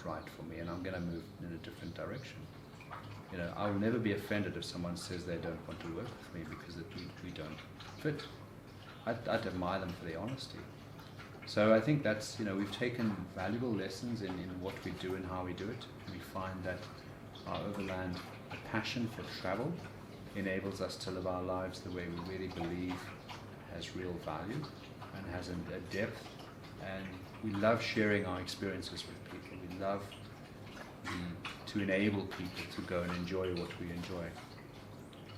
right for me, and I'm going to move in a different direction. I will never be offended if someone says they don't want to work with me because we don't fit. I'd admire them for their honesty. So I think that's, we've taken valuable lessons in what we do and how we do it. We find that our overland passion for travel enables us to live our lives the way we really believe has real value and has a depth. And we love sharing our experiences with people. We love to enable people to go and enjoy what we enjoy.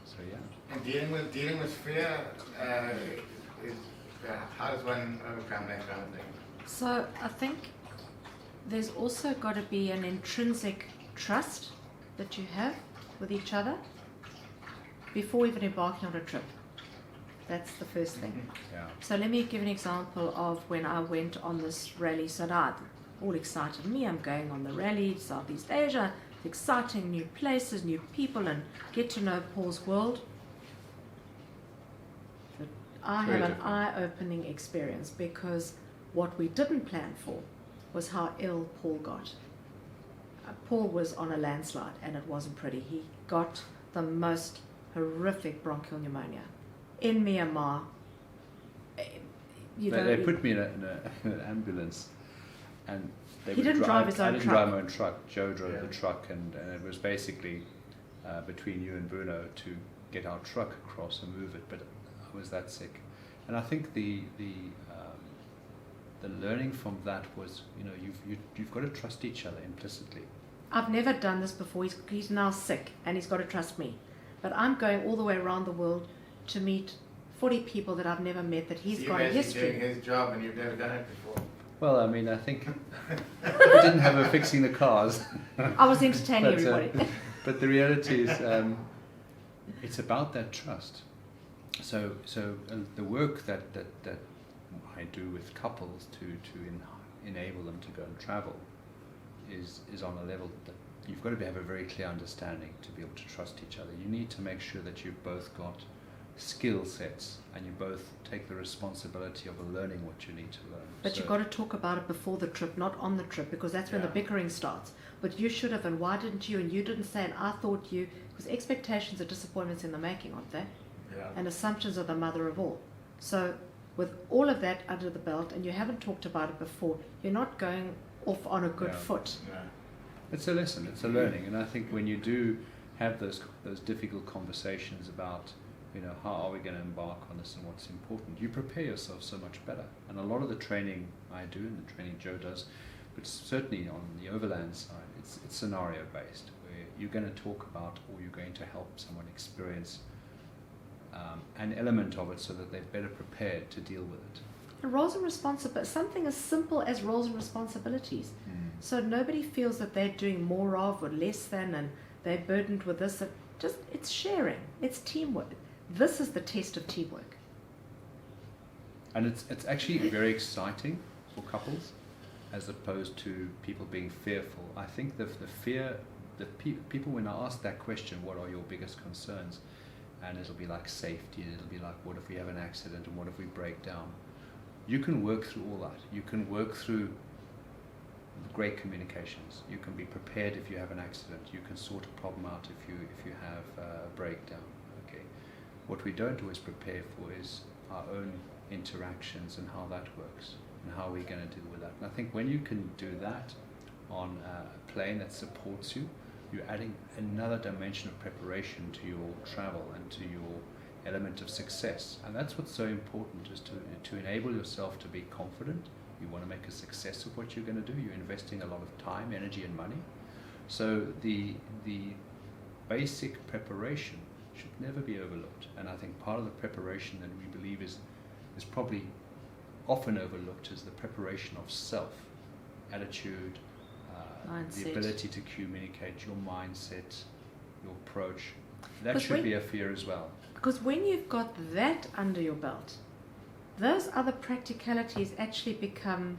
So yeah. And dealing with fear, how does one overcome that kind of thing? So I think there's also got to be an intrinsic trust that you have with each other before even embarking on a trip. That's the first thing. Yeah. So let me give an example of when I went on this rally. So now all excited me. I'm going on the rally, Southeast Asia. It's exciting, new places, new people, and get to know Paul's world. But I had an eye-opening experience because what we didn't plan for was how ill Paul got. Paul was on a landslide and it wasn't pretty. He got the most horrific bronchial pneumonia in Myanmar. They put me in an ambulance, and he didn't drive his own truck. I didn't drive my own truck. Joe drove the truck, and it was basically between you and Bruno to get our truck across and move it. But I was that sick, and I think the learning from that was, you've got to trust each other implicitly. I've never done this before. He's now sick, and he's got to trust me. But I'm going all the way around the world to meet 40 people that I've never met, that he's got a history. Doing his job and you've never done it before. Well, I think we didn't have her fixing the cars. I was entertaining everybody. But the reality is, it's about that trust. So the work that I do with couples to enable them to go and travel is on a level that you've got to have a very clear understanding to be able to trust each other. You need to make sure that you've both got skill sets and you both take the responsibility of learning what you need to learn. But you've got to talk about it before the trip, not on the trip, because that's when the bickering starts. But you should have, and why didn't you, and you didn't say, and I thought you, because expectations are disappointments in the making, aren't they? Yeah. And assumptions are the mother of all. So with all of that under the belt, and you haven't talked about it before, you're not going off on a good foot. Yeah. It's a lesson, it's a learning, and I think when you do have those difficult conversations about, how are we going to embark on this and what's important, you prepare yourself so much better. And a lot of the training I do and the training Joe does, but certainly on the overland side, it's scenario based, where you're going to talk about, or you're going to help someone experience an element of it so that they're better prepared to deal with it. And roles and responsibilities, something as simple as roles and responsibilities. So nobody feels that they're doing more of or less than, and they're burdened with this. It's sharing, it's teamwork. This is the test of teamwork. And it's actually very exciting for couples, as opposed to people being fearful. I think the fear, people, when I ask that question, what are your biggest concerns? And it'll be like safety, and it'll be like, what if we have an accident, and what if we break down? You can work through all that. You can work through great communications. You can be prepared if you have an accident. You can sort a problem out if you have a breakdown. Okay. What we don't always prepare for is our own interactions and how that works and how we're going to deal with that. And I think when you can do that on a plane that supports you, you're adding another dimension of preparation to your travel and to your element of success. And that's what's so important, is to enable yourself to be confident. You want to make a success of what you're going to do. You're investing a lot of time, energy and money. So the basic preparation should never be overlooked. And I think part of the preparation that we believe is probably often overlooked is the preparation of self, attitude, the ability to communicate, your mindset, your approach. That should be a fear as well. Because when you've got that under your belt, those other practicalities actually become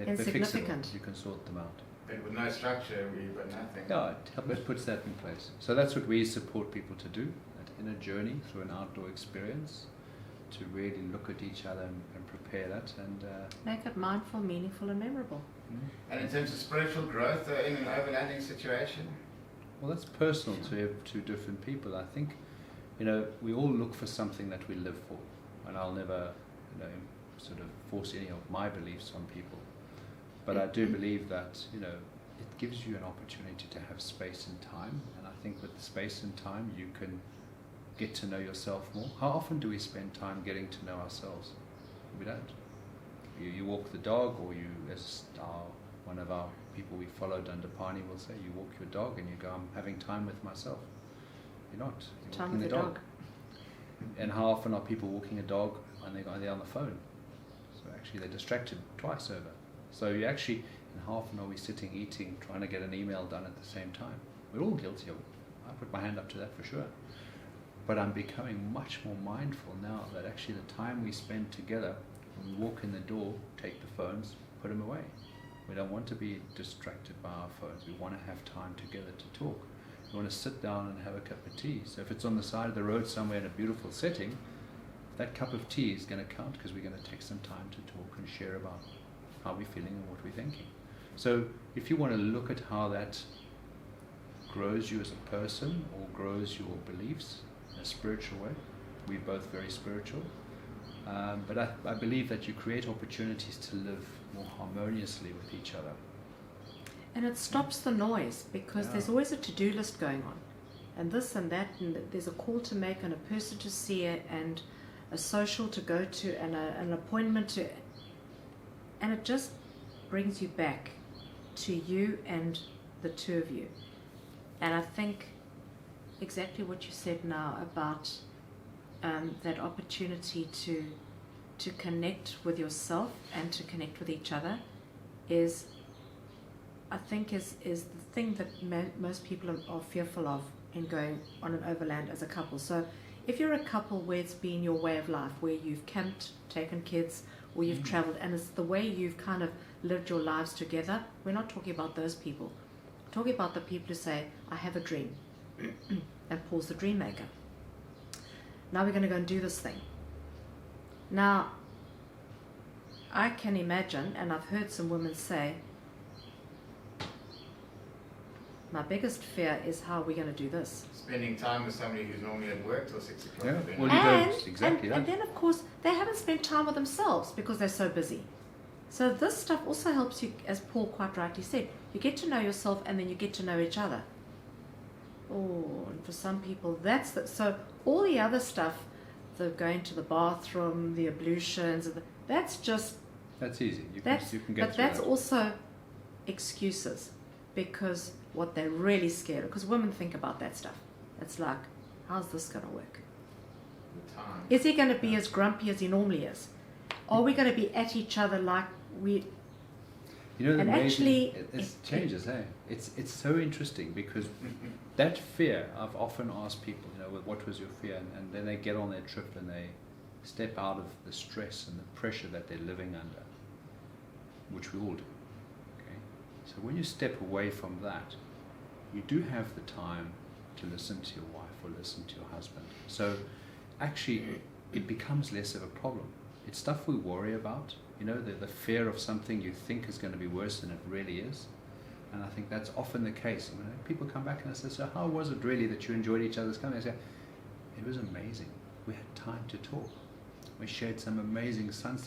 insignificant. You can sort them out. But with no structure, we've got nothing. Yeah, it puts that in place. So that's what we support people to do, that inner journey through an outdoor experience, to really look at each other and prepare that and make it mindful, meaningful and memorable. And in terms of spiritual growth in an overlanding situation? Well, that's personal to different people. I think, we all look for something that we live for, and I'll never, sort of force any of my beliefs on people. But I do believe that, it gives you an opportunity to have space and time, and I think with space and time you can get to know yourself more. How often do we spend time getting to know ourselves? We don't. You walk the dog, or you, as one of our people we followed under Pani will say, you walk your dog and you go, I'm having time with myself. You're not. You're Time walking with the the dog. And how often are people walking a dog and they're on the phone? So actually they're distracted twice over. So you actually, and how often are we sitting, eating, trying to get an email done at the same time? We're all guilty of it. I put my hand up to that for sure. But I'm becoming much more mindful now that actually the time we spend together, when we walk in the door, take the phones, put them away. We don't want to be distracted by our phones. We want to have time together to talk. We want to sit down and have a cup of tea. So if it's on the side of the road somewhere in a beautiful setting, that cup of tea is going to count, because we're going to take some time to talk and share about how we're feeling and what we're thinking. So if you want to look at how that grows you as a person or grows your beliefs in a spiritual way, we're both very spiritual. But I believe that you create opportunities to live more harmoniously with each other. And it stops the noise, because there's always a to-do list going on, and this and that, and there's a call to make and a person to see, and a social to go to, and an appointment to, and it just brings you back to you and the two of you. And I think exactly what you said now about that opportunity to connect with yourself and to connect with each other is, I think, is the thing that most people are fearful of in going on an overland as a couple. So if you're a couple where it's been your way of life, where you've camped, taken kids, or you've traveled, and it's the way you've kind of lived your lives together, we're not talking about those people. We're talking about the people who say, I have a dream, and Paul's the dream maker. Now we're going to go and do this thing. Now, I can imagine, and I've heard some women say, my biggest fear is how we're going to do this. Spending time with somebody who's normally at work till 6 o'clock. Yeah. Well, you don't exactly that. And then, of course, they haven't spent time with themselves because they're so busy. So this stuff also helps you, as Paul quite rightly said, you get to know yourself and then you get to know each other. Oh, and for some people, so all the other stuff, the going to the bathroom, the ablutions, that's just... That's easy. You can get through But that's that. also excuses, because what they're really scared of, because women think about that stuff. It's like, how's this going to work? The time. Is he going to be as grumpy as he normally is? Are we going to be at each other like we... The and amazing, actually, it changes, hey? It's so interesting, because that fear, I've often asked people, what was your fear? And then they get on their trip and they step out of the stress and the pressure that they're living under, which we all do. Okay? So when you step away from that, you do have the time to listen to your wife or listen to your husband. So actually, it becomes less of a problem. It's stuff we worry about. The fear of something you think is going to be worse than it really is. And I think that's often the case. People come back and they say, so how was it really that you enjoyed each other's company? I say, it was amazing. We had time to talk. We shared some amazing sunsets.